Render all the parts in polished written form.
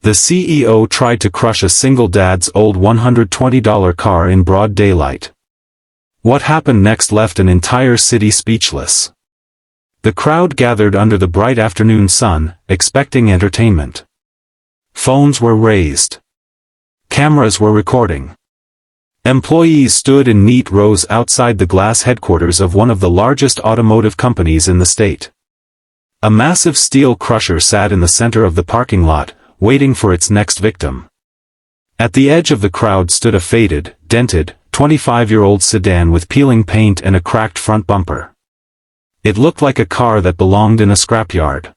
The CEO tried to crush a single dad's old $120 car in broad daylight. What happened next left an entire city speechless. The crowd gathered under the bright afternoon sun, expecting entertainment. Phones were raised. Cameras were recording. Employees stood in neat rows outside the glass headquarters of one of the largest automotive companies in the state. A massive steel crusher sat in the center of the parking lot, waiting for its next victim. At the edge of the crowd stood a faded, dented, 25-year-old sedan with peeling paint and a cracked front bumper. It looked like a car that belonged in a scrapyard.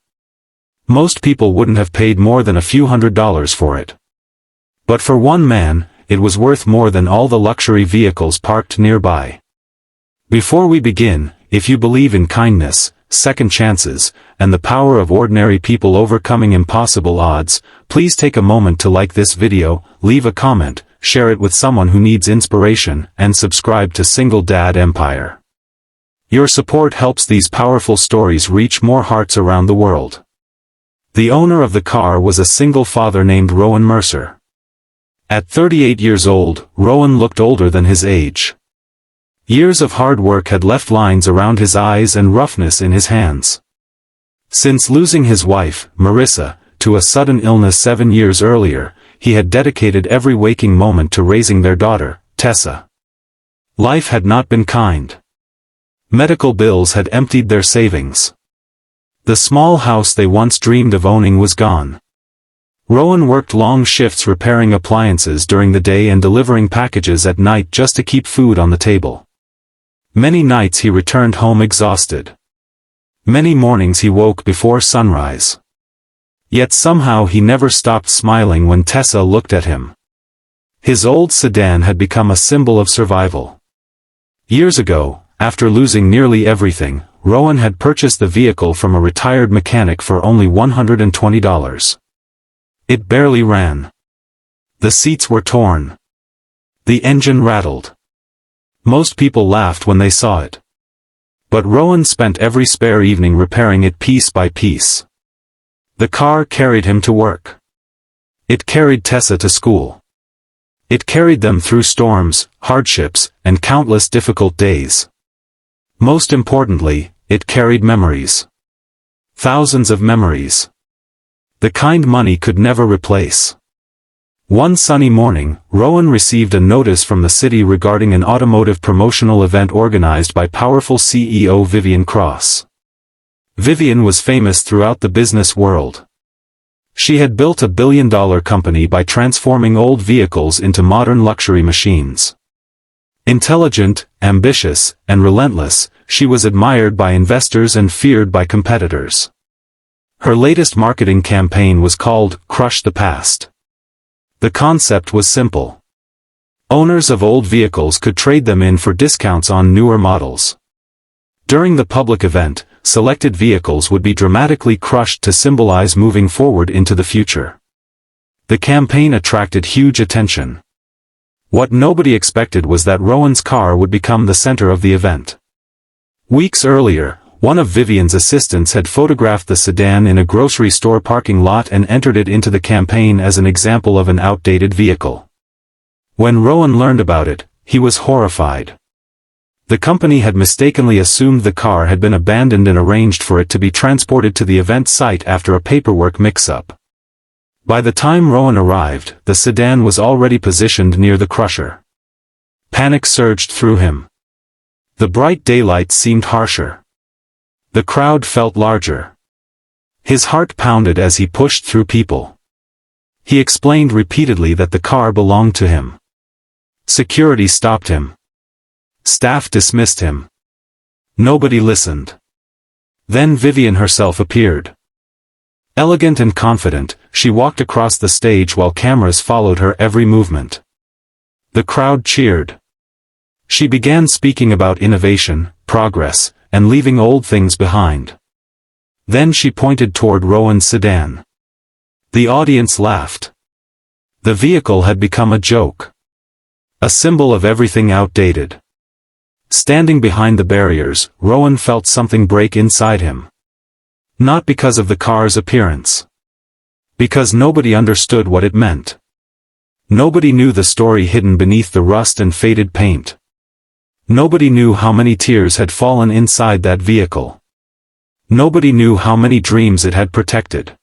Most people wouldn't have paid more than a few $100s for it. But for one man, it was worth more than all the luxury vehicles parked nearby. Before we begin, if you believe in kindness, second chances, and the power of ordinary people overcoming impossible odds, please take a moment to like this video, leave a comment, share it with someone who needs inspiration, and subscribe to Single Dad Empire. Your support helps these powerful stories reach more hearts around the world. The owner of the car was a single father named Rowan Mercer. At 38 years old, Rowan looked older than his age. Years of hard work had left lines around his eyes and roughness in his hands. Since losing his wife, Marissa, to a sudden illness 7 years earlier, he had dedicated every waking moment to raising their daughter, Tessa. Life had not been kind. Medical bills had emptied their savings. The small house they once dreamed of owning was gone. Rowan worked long shifts repairing appliances during the day and delivering packages at night just to keep food on the table. Many nights he returned home exhausted. Many mornings he woke before sunrise. Yet somehow he never stopped smiling when Tessa looked at him. His old sedan had become a symbol of survival. Years ago, after losing nearly everything, Rowan had purchased the vehicle from a retired mechanic for only $120. It barely ran. The seats were torn. The engine rattled. Most people laughed when they saw it. But Rowan spent every spare evening repairing it piece by piece. The car carried him to work. It carried Tessa to school. It carried them through storms, hardships, and countless difficult days. Most importantly, it carried memories. Thousands of memories. The kind money could never replace. One sunny morning, Rowan received a notice from the city regarding an automotive promotional event organized by powerful CEO Vivian Cross. Vivian was famous throughout the business world. She had built a billion-dollar company by transforming old vehicles into modern luxury machines. Intelligent, ambitious, and relentless, she was admired by investors and feared by competitors. Her latest marketing campaign was called Crush the Past. The concept was simple. Owners of old vehicles could trade them in for discounts on newer models. During the public event, selected vehicles would be dramatically crushed to symbolize moving forward into the future. The campaign attracted huge attention. What nobody expected was that Rowan's car would become the center of the event. Weeks earlier, one of Vivian's assistants had photographed the sedan in a grocery store parking lot and entered it into the campaign as an example of an outdated vehicle. When Rowan learned about it, he was horrified. The company had mistakenly assumed the car had been abandoned and arranged for it to be transported to the event site after a paperwork mix-up. By the time Rowan arrived, the sedan was already positioned near the crusher. Panic surged through him. The bright daylight seemed harsher. The crowd felt larger. His heart pounded as he pushed through people. He explained repeatedly that the car belonged to him. Security stopped him. Staff dismissed him. Nobody listened. Then Vivian herself appeared. Elegant and confident, she walked across the stage while cameras followed her every movement. The crowd cheered. She began speaking about innovation, progress, and leaving old things behind. Then she pointed toward Rowan's sedan. The audience laughed. The vehicle had become a joke. A symbol of everything outdated. Standing behind the barriers, Rowan felt something break inside him. Not because of the car's appearance. Because nobody understood what it meant. Nobody knew the story hidden beneath the rust and faded paint. Nobody knew how many tears had fallen inside that vehicle. Nobody knew how many dreams it had protected.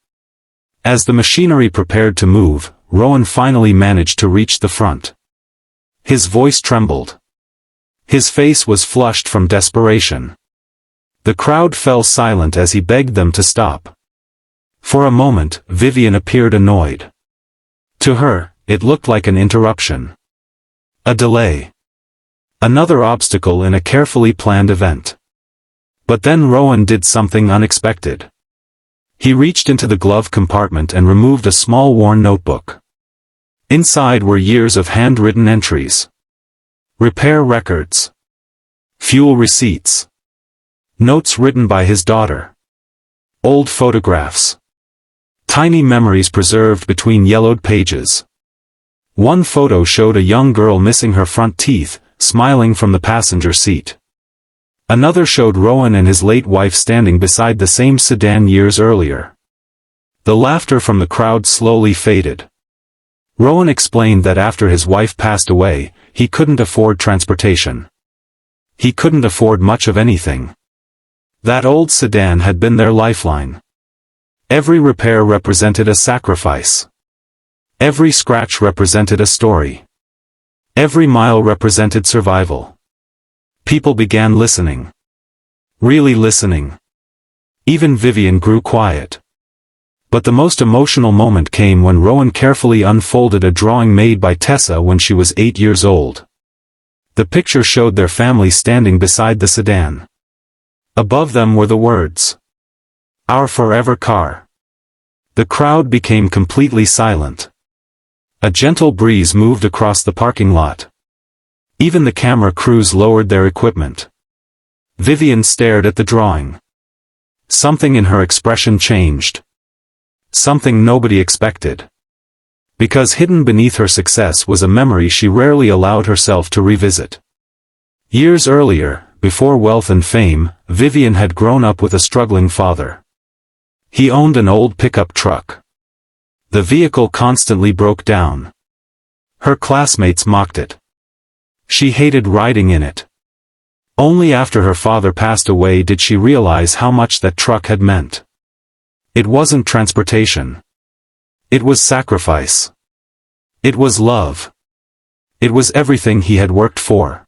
As the machinery prepared to move, Rowan finally managed to reach the front. His voice trembled. His face was flushed from desperation. The crowd fell silent as he begged them to stop. For a moment, Vivian appeared annoyed. To her, it looked like an interruption. A delay. Another obstacle in a carefully planned event. But then Rowan did something unexpected. He reached into the glove compartment and removed a small worn notebook. Inside were years of handwritten entries. Repair records. Fuel receipts. Notes written by his daughter. Old photographs. Tiny memories preserved between yellowed pages. One photo showed a young girl missing her front teeth, smiling from the passenger seat. Another showed Rowan and his late wife standing beside the same sedan years earlier. The laughter from the crowd slowly faded. Rowan explained that after his wife passed away, he couldn't afford transportation. He couldn't afford much of anything. That old sedan had been their lifeline. Every repair represented a sacrifice. Every scratch represented a story. Every mile represented survival. People began listening. Really listening. Even Vivian grew quiet. But the most emotional moment came when Rowan carefully unfolded a drawing made by Tessa when she was 8 years old. The picture showed their family standing beside the sedan. Above them were the words, "Our forever car." The crowd became completely silent. A gentle breeze moved across the parking lot. Even the camera crews lowered their equipment. Vivian stared at the drawing. Something in her expression changed. Something nobody expected. Because hidden beneath her success was a memory she rarely allowed herself to revisit. Years earlier, before wealth and fame, Vivian had grown up with a struggling father. He owned an old pickup truck. The vehicle constantly broke down. Her classmates mocked it. She hated riding in it. Only after her father passed away did she realize how much that truck had meant. It wasn't transportation. It was sacrifice. It was love. It was everything he had worked for.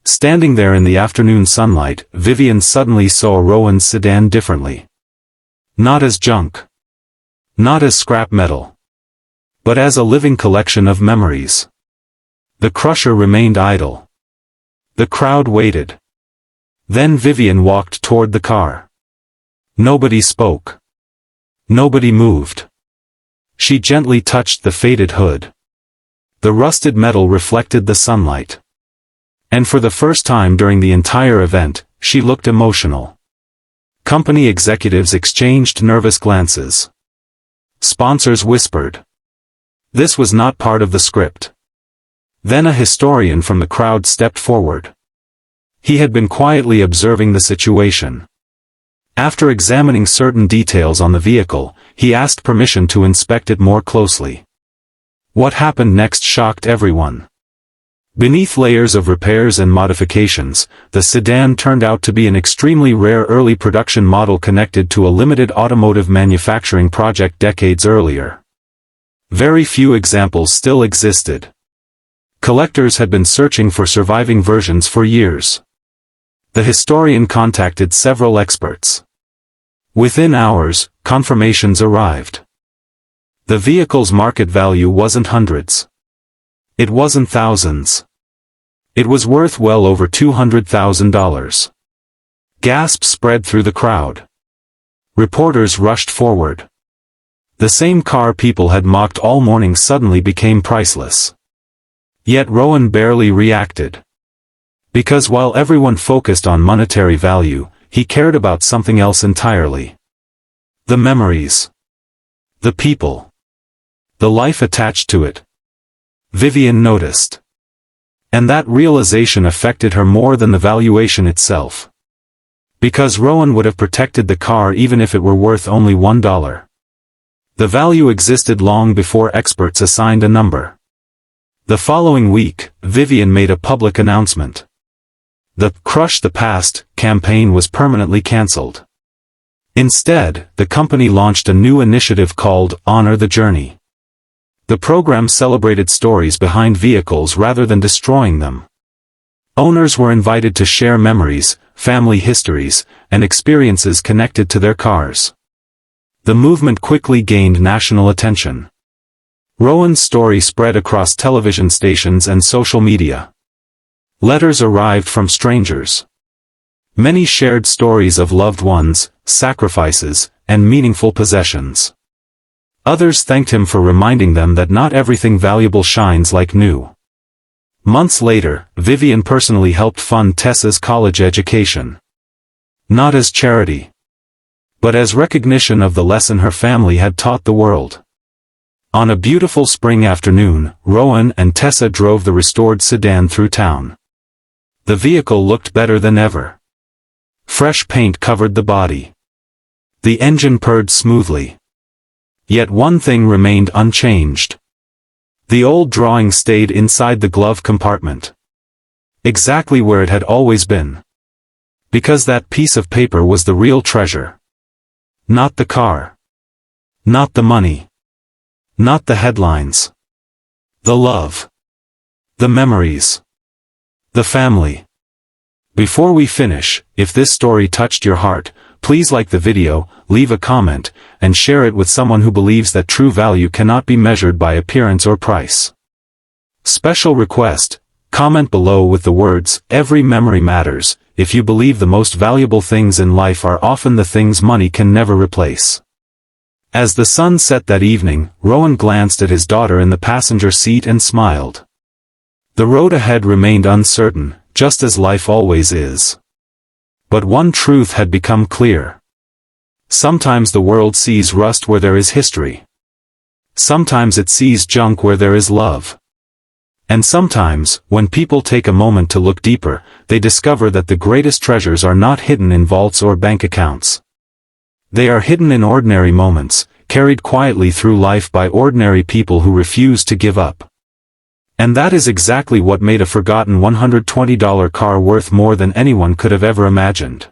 Standing there in the afternoon sunlight, Vivian suddenly saw Rowan's sedan differently. Not as junk. Not as scrap metal. But as a living collection of memories. The crusher remained idle. The crowd waited. Then Vivian walked toward the car. Nobody spoke. Nobody moved. She gently touched the faded hood. The rusted metal reflected the sunlight. And for the first time during the entire event, she looked emotional. Company executives exchanged nervous glances. Sponsors whispered. This was not part of the script. Then a historian from the crowd stepped forward. He had been quietly observing the situation. After examining certain details on the vehicle, he asked permission to inspect it more closely. What happened next shocked everyone. Beneath layers of repairs and modifications, the sedan turned out to be an extremely rare early production model connected to a limited automotive manufacturing project decades earlier. Very few examples still existed. Collectors had been searching for surviving versions for years. The historian contacted several experts. Within hours, confirmations arrived. The vehicle's market value wasn't hundreds. It wasn't thousands. It was worth well over $200,000. Gasps spread through the crowd. Reporters rushed forward. The same car people had mocked all morning suddenly became priceless. Yet Rowan barely reacted. Because while everyone focused on monetary value, he cared about something else entirely. The memories. The people. The life attached to it. Vivian noticed. And that realization affected her more than the valuation itself. Because Rowan would have protected the car even if it were worth only $1. The value existed long before experts assigned a number. The following week, Vivian made a public announcement. The "Crush the Past" campaign was permanently cancelled. Instead, the company launched a new initiative called Honor the Journey. The program celebrated stories behind vehicles rather than destroying them. Owners were invited to share memories, family histories, and experiences connected to their cars. The movement quickly gained national attention. Rowan's story spread across television stations and social media. Letters arrived from strangers. Many shared stories of loved ones, sacrifices, and meaningful possessions. Others thanked him for reminding them that not everything valuable shines like new. Months later, Vivian personally helped fund Tessa's college education. Not as charity, but as recognition of the lesson her family had taught the world. On a beautiful spring afternoon, Rowan and Tessa drove the restored sedan through town. The vehicle looked better than ever. Fresh paint covered the body. The engine purred smoothly. Yet one thing remained unchanged. The old drawing stayed inside the glove compartment. Exactly where it had always been. Because that piece of paper was the real treasure. Not the car. Not the money. Not the headlines. The love. The memories. The family. Before we finish, if this story touched your heart, please like the video, leave a comment, and share it with someone who believes that true value cannot be measured by appearance or price. Special request: comment below with the words, "Every memory matters," if you believe the most valuable things in life are often the things money can never replace. As the sun set that evening, Rowan glanced at his daughter in the passenger seat and smiled. The road ahead remained uncertain, just as life always is. But one truth had become clear. Sometimes the world sees rust where there is history. Sometimes it sees junk where there is love. And sometimes, when people take a moment to look deeper, they discover that the greatest treasures are not hidden in vaults or bank accounts. They are hidden in ordinary moments, carried quietly through life by ordinary people who refuse to give up. And that is exactly what made a forgotten $120 car worth more than anyone could have ever imagined.